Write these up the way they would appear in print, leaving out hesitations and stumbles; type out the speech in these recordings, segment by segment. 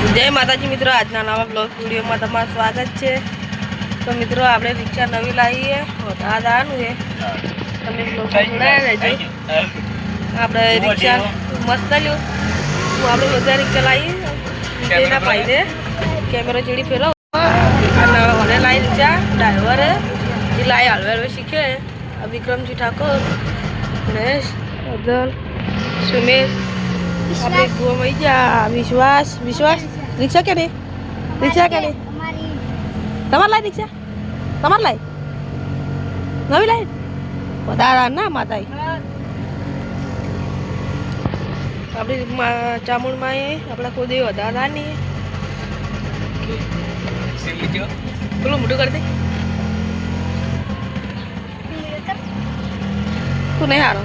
जय माताजी मित्रों, आज नवा ब्लॉग वीडियो में तमार स्वागत है। तो मित्रों आपणे रिक्शा नवी लाई है और आज आनु है तमे ब्लॉग जोड़ाया रहेजो। आपणे रिक्शा मस्त ल्यो तो आपणे બધા रिक्शा लाई तेना फायदे कैमरा जेडी फेरो અને મને लाई रिक्शा ड्राइवर है जी लाई हलवे सीखे विक्रम जी ठाकुर गणेश अदल सुमेश આપણે ગો મઈ જા વિશ્વાસ વિશ્વાસ રિક્ષા કે નહીં રિક્ષા કે નહીં તમાર લાઈ રિક્ષા તમાર લાઈ નવી લાઈ વધારા ના માતાઈ આપણી ચામુંડ માં આપણા કોઈ વધારા નહીં પેલું મોટું કરી દે તું નહીં હારો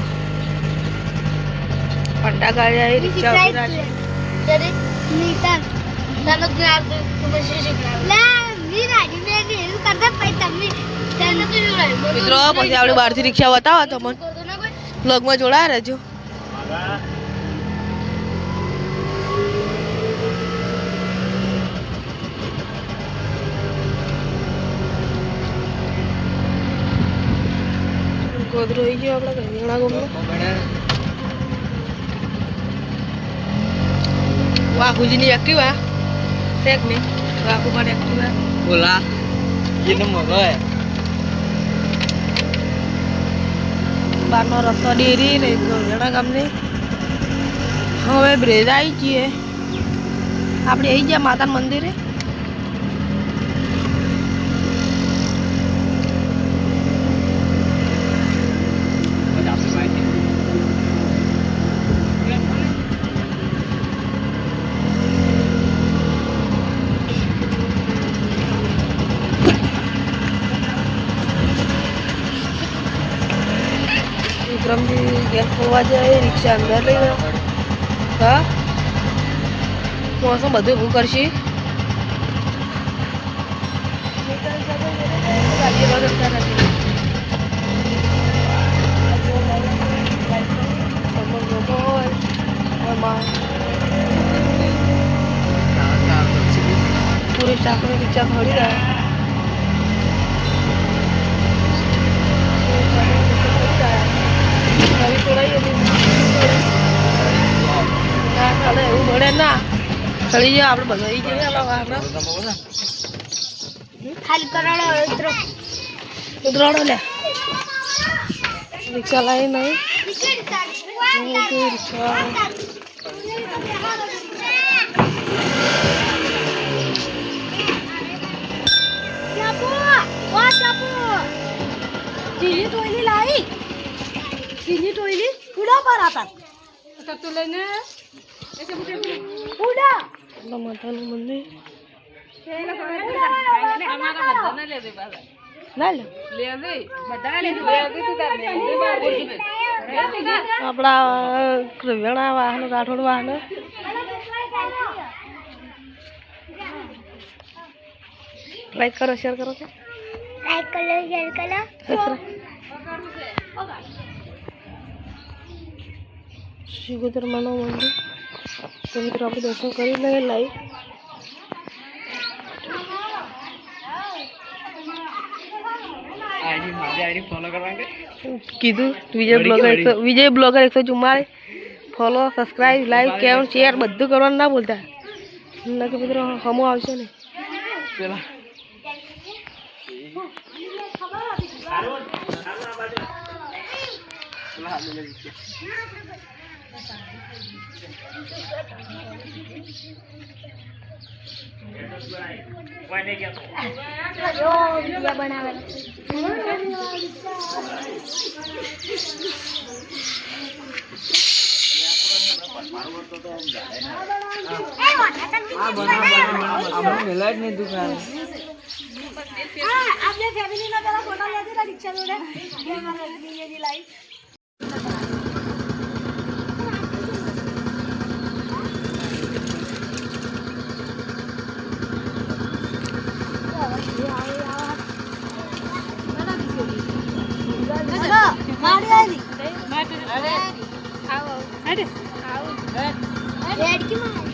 पंडा गाड़ी आई रिक्शा उतरा છે જરે નીતન તને જ્ઞાન તમે શીખલા લે વીરાજી મે હેલ કરતા પઈ તમે તને તો જોડાય મિત્રો પછી આપણે બહારથી રિક્ષા બતાવો તમને બ્લોગ માં જોડાયા રહેજો ગોદરો આવી ગયો આપણા ગંગણા ગોમનો वाहू जी एक्टिवा फेंक नहीं वाहू पर एक्टिवा बोला ये तो मगा है बारनो रस्तो डेरी ने घोड़ा गाम ने હવે બ્રેજ આવી છીએ આપણે આવી ગયા માતા મંદિરે विक्रम जी गेट खोलवा जाए रिक्शा अंदर लई गया हाँ मौसम બધું ઊભું કરશે पूरे स्टाफ ने रिक्शा खड़ी रहा है એવું મળે ના ચડી જાય આપણે બધા આવી જઈએ ખાલી કરાડો ઉતરાડો લે રિક્ષા લાવી નહીં રિક્ષા ચીલી ટોયલી લાવી ચીલી ટોયલી કુડા પર આતા તો લઈને ઉડા માતાનું મંદિર આપણા વેણા વાહન રાઠોડ વાહન લાઈક કરો શેર કરો લાઈક કરો શેર કરો શિગોતર માનો મંદિર तो मित्रों आप दर्शन कर ले लाइव आईडी फॉलो करवाएंगे कीधु Vijay blogger 144 follow subscribe like comment share બધું કરવાનું ના ભૂલતા ના કે મિત્રો હમો આવશે ને પેલા आपल्या फॅमिलीला जरा फोटो घ्यायचे ना रिक्षा जोडे लाईव्ह गाड़ी आई अरे आओ अरे आओ रेड की मार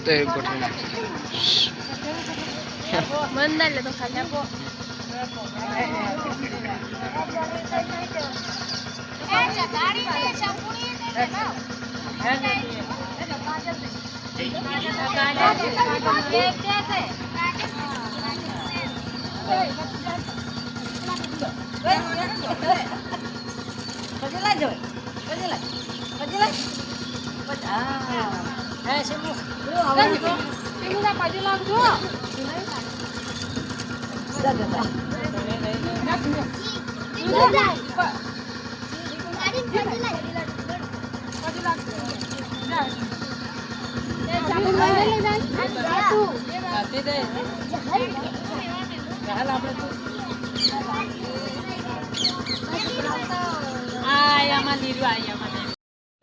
तो एक गोटे मंदार ले तो खाली आपको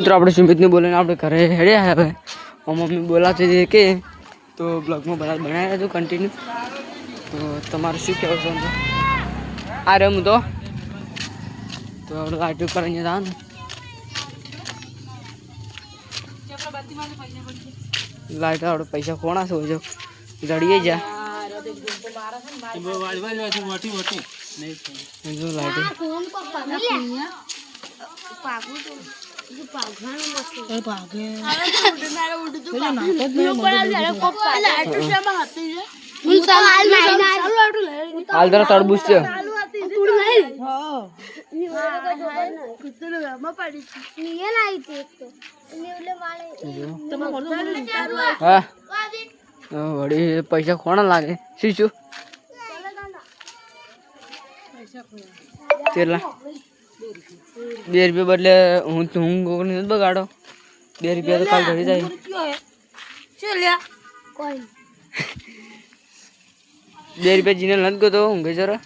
મિત્રો આપણે સુમિતને બોલીને આપણે ઘરે હેડ્યા હવે મમ્મી બોલાવતી હતી કે તો બ્લોગમાં બનાવી રહેજો કન્ટિન્યુ. તો તમારું શું કહેવું છે? આ રહ્યો હું તો આપણે લાઈટ ઉપર અહીંયા જવાનું. લાઈટ આપણે પૈસા કોણા છે જો જડીએ જા હાલ જરા તરબૂચ છે હા વળી પૈસા કોણ લાગે શું શું કેટલા 2 રૂપિયા બદલે હું નથી બગાડો 2 રૂપિયા તો કાલ ઘરે જાય 2 રૂપિયા જીને નથી ગયો તો ઊંઘે જરા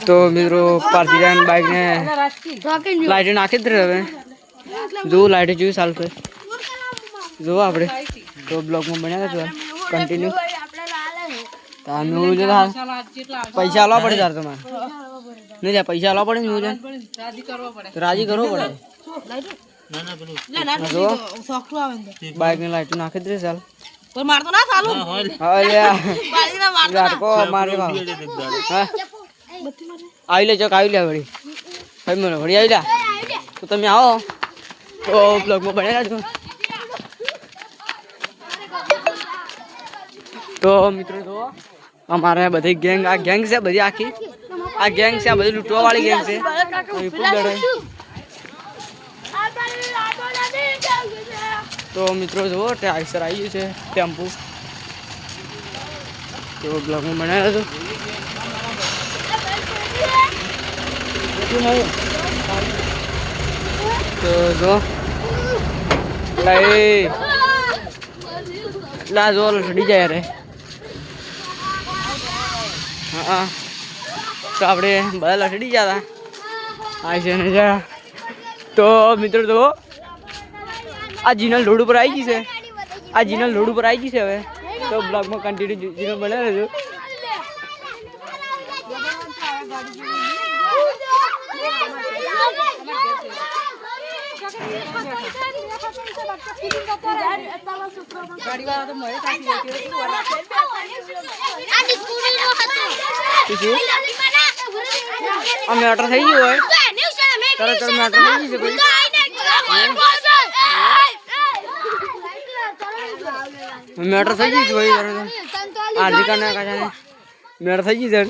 તો મિત્રો પાર્થિવાન બાઇક ને લાઈટ નાખી જ હવે જો લાઈટ જોયું સાલ પર જો આપણે તો બ્લોગમાં બન્યા છો કન્ટિન્યુ પૈસા આલવા પડે તાર તમારે નહીં જા પૈસા આલવા પડે ને રાજી કરવો પડે બાઇક ને લાઈટ નાખી દે ચાલ મારતો ના ચાલુ આવી લે ચોક આવી લે વળી વળી આવી લે તો તમે આવો તો બ્લોગમાં બન્યા છો. તો મિત્રો જો અમારે બધી ગેંગ આ ગેંગ છે બધી આખી આ ગેંગ છે આ બધી લૂંટવા વાળી ગેંગ છે. તો મિત્રો જુઓ ટાઈસર આવી ગયું છે ટેમ્પો તો બ્લોગમાં બનાવ્યો હતો. તો જો લા જો લડી જાય રે હા તો આપણે બધા લસડી ગયા હતા આ છે ને જા. તો મિત્રો તો આ જીનલ રોડ ઉપર આવી ગઈ છે આ જીનલ રોડ ઉપર આવી ગઈ છે હવે તો બ્લોગમાં કન્ટિન્યુ જીનલ બને રહેજો. આ મેટર થઈ ગયું હોય તરત મેટર થઈ ગયું છે મેટર થઈ ગયું છે ભાઈ હાર્દિકા ને કાકા મેટર થઈ ગઈ છે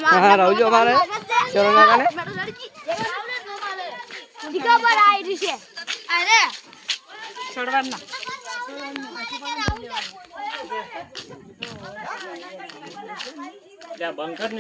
હા રાવજો અમારે ચલો કાકા ને બંકર